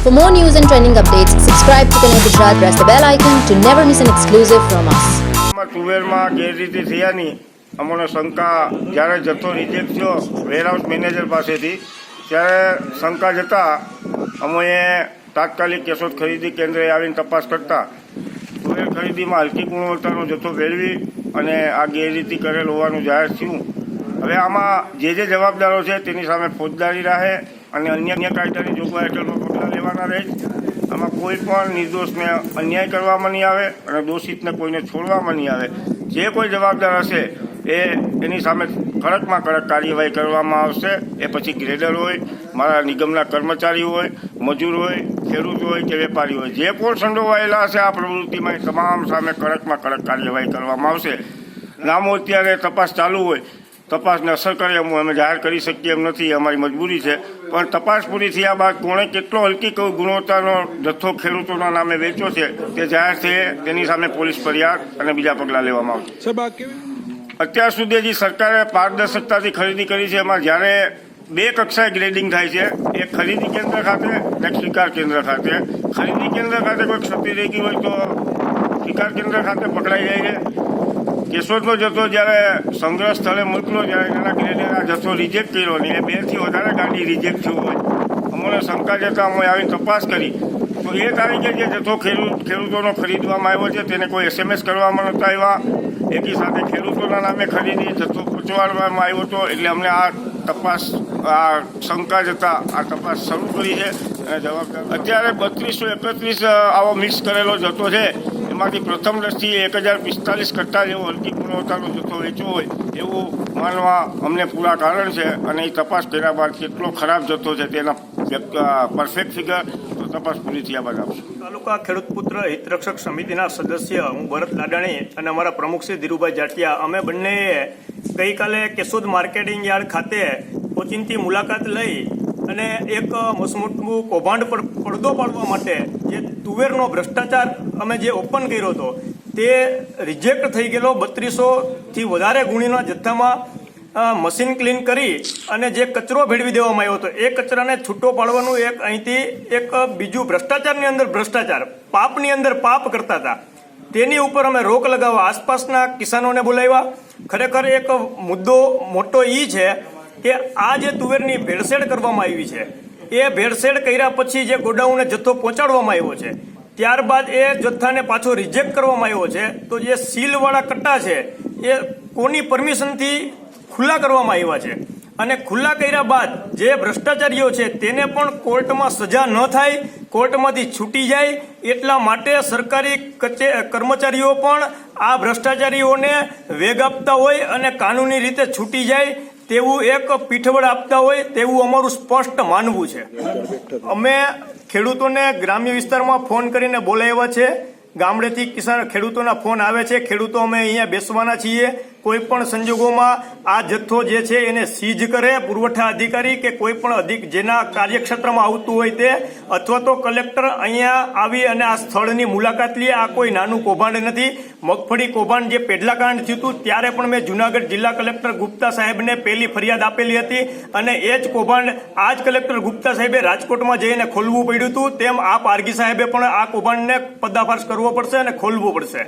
For more news and trending updates, subscribe to Connect Gujarat, press the bell icon to never miss an exclusive from us. તુવેરમાં ગેરરીતિ થયાની અમને શંકા જ્યારે જથ્થો reject થયો warehouse manager પાસેથી ત્યારે શંકા જતાં અમે તાત્કાલિક કેશોદ ખરીદી કેન્દ્રે આવીને તપાસ કરતા તુવેર ખરીદીમાં હલકી ગુણવત્તાનો જથ્થો મેળવી અને આ ગેરરીતિ કરેલ હોવાનું જાહેર થયું. હવે આમાં જે જવાબદારો છે તેની સામે ફોજદારી રાહે અને અન્ય કાયદાની જોગવાઈ હેઠળમાં પગલાં લેવાના રહે. આમાં કોઈ પણ નિર્દોષને અન્યાય કરવામાં નહીં આવે અને દોષિતને કોઈને છોડવામાં નહીં આવે. જે કોઈ જવાબદાર હશે એની સામે કડકમાં કડક કાર્યવાહી કરવામાં આવશે. એ પછી ગ્રેડર હોય, મારા નિગમના કર્મચારી હોય, મજૂર હોય, ખેડૂત હોય કે વેપારી હોય, જે પણ સંડોવાયેલા હશે આ પ્રવૃત્તિમાં તમામ સામે કડકમાં કડક કાર્યવાહી કરવામાં આવશે. નામો અત્યારે તપાસ ચાલુ હોય, તપાસને અસર કરે એમ અમે જાહેર કરી શકીએ એમ નથી, અમારી મજબૂરી છે. પણ તપાસ પૂરી થયા બાદ કોણે કેટલો હલકી ગુણવત્તાનો જથ્થો ખેડૂતોના નામે વેચ્યો છે તે જાહેર થયે તેની સામે પોલીસ ફરિયાદ અને બીજા પગલાં લેવામાં આવશે. અત્યાર સુધી જે સરકારે પારદર્શકતાથી ખરીદી કરી છે એમાં જ્યારે બે કક્ષાએ ગ્રેડિંગ થાય છે, એક ખરીદી કેન્દ્ર ખાતે અને એક સ્વીકાર કેન્દ્ર ખાતે. ખરીદી કેન્દ્ર ખાતે કોઈ ક્ષતિ રહી ગઈ હોય તો સ્વીકાર કેન્દ્ર ખાતે પકડાઈ જાય છે. કેશોદનો જથ્થો જ્યારે સંગ્રહ સ્થળે મોકલો ત્યારે એના ગ્રેડે આ જથ્થો રિજેક્ટ કર્યો ને 2 થી વધારે ગાડી રિજેક્ટ થયું હોય. અમને શંકા જતાં અમે આવીને તપાસ કરી તો એ તારીખે જે જથ્થો ખેડૂતોનો ખરીદવામાં આવ્યો છે તેને કોઈ SMS કરવામાં નહોતા આવ્યા. એકી સાથે ખેડૂતોના નામે ખરીદી જથ્થો પહોંચાડવામાં આવ્યો હતો. એટલે અમને આ તપાસ શંકા જતાં આ તપાસ શરૂ કરી છે અને જવાબદાર અત્યારે 3231 આવો મિક્સ કરેલો જથ્થો છે. એમાંથી પ્રથમ દ્રષ્ટિએ 1045 કટ્ટા જેવો હલકી ગુણવત્તાનો જથ્થો વેચ્યો હોય એવું માનવા અમને પૂરા કારણ છે. અને એ તપાસ કર્યા બાદ કેટલો ખરાબ જથ્થો છે તેના પરફેક્ટ ફિગર તો તપાસ પૂરી થયા બાદ આપશું. તાલુકા ખેડૂત પુત્ર હિતરક્ષક સમિતિના સદસ્ય હું ભરત લાડાણી અને અમારા પ્રમુખ શ્રી ધીરુભાઈ જાટિયા અમે બંનેએ ગઈકાલે કેશોદ માર્કેટિંગ યાર્ડ ખાતે ઓચિંતી મુલાકાત લઈ અને એક મસમોટું કૌભાંડ પર પડદો પાડવા માટે જે તુવેરનો ભ્રષ્ટાચાર અમે જે ઓપન કર્યો હતો તે રિજેક્ટ થઈ ગયેલો 3200થી વધારે ગુણીના જથ્થામાં મશીન ક્લીન કરી અને જે કચરો ભેળવી દેવામાં આવ્યો હતો એ કચરાને છૂટો પાડવાનું એક અહીંથી એક બીજું ભ્રષ્ટાચારની અંદર ભ્રષ્ટાચાર, પાપની અંદર પાપ કરતા હતા. તેની ઉપર અમે રોક લગાવવા આસપાસના કિસાનોને બોલાવ્યા. ખરેખર એક મુદ્દો મોટો એ છે કે આ જે તુવેરની ભેળસેળ કરવામાં આવી છે એ ભેળસેળ કર્યા પછી જે ગોડાઉનને જથ્થો પહોંચાડવામાં આવ્યો છે ત્યારબાદ એ જથ્થાને પાછો રિજેક્ટ કરવામાં આવ્યો છે. તો જે સીલવાળા કટ્ટા છે એ કોની પરમિશનથી ખુલ્લા કરવામાં આવ્યા છે અને ખુલ્લા કર્યા બાદ જે ભ્રષ્ટાચારીઓ છે તેને પણ કોર્ટમાં સજા ન થાય, કોર્ટમાંથી છૂટી જાય એટલા માટે સરકારી કર્મચારીઓ પણ આ ભ્રષ્ટાચારીઓને વેગ આપતા હોય અને કાનૂની રીતે છૂટી જાય તેવું એક પીઠબળ આપતા હોય તેવું અમારું સ્પષ્ટ માનવું છે. અમે ખેડૂતોને ગ્રામ્ય વિસ્તારમાં ફોન કરીને બોલાવ્યા છે. ગામડેથી ખેડૂતોના ફોન આવે છે. ખેડૂતો અમે અહીંયા બેસવાના છીએ. કોઈ પણ સંજોગોમાં આ જથ્થો જે છે એને સીઝ કરે પુરવઠા અધિકારી કે કોઈ પણ જેના કાર્યક્ષેત્રમાં આવતું હોય તે, અથવા તો કલેક્ટર અહીંયા આવી અને આ સ્થળની મુલાકાત લે. આ કોઈ નાનું કૌભાંડ નથી. મગફળી કૌભાંડ જે પેડલાકાંડ થયું હતું ત્યારે પણ મેં જુનાગઢ જિલ્લા કલેક્ટર ગુપ્તા સાહેબને પહેલી ફરિયાદ આપેલી હતી અને એ જ કૌભાંડ આ જ કલેક્ટર ગુપ્તા સાહેબે રાજકોટમાં જઈને ખોલવું પડ્યું હતું. તેમ આ પારગી સાહેબે પણ આ કૌભાંડને પર્દાફાશ કરવો પડશે અને ખોલવું પડશે.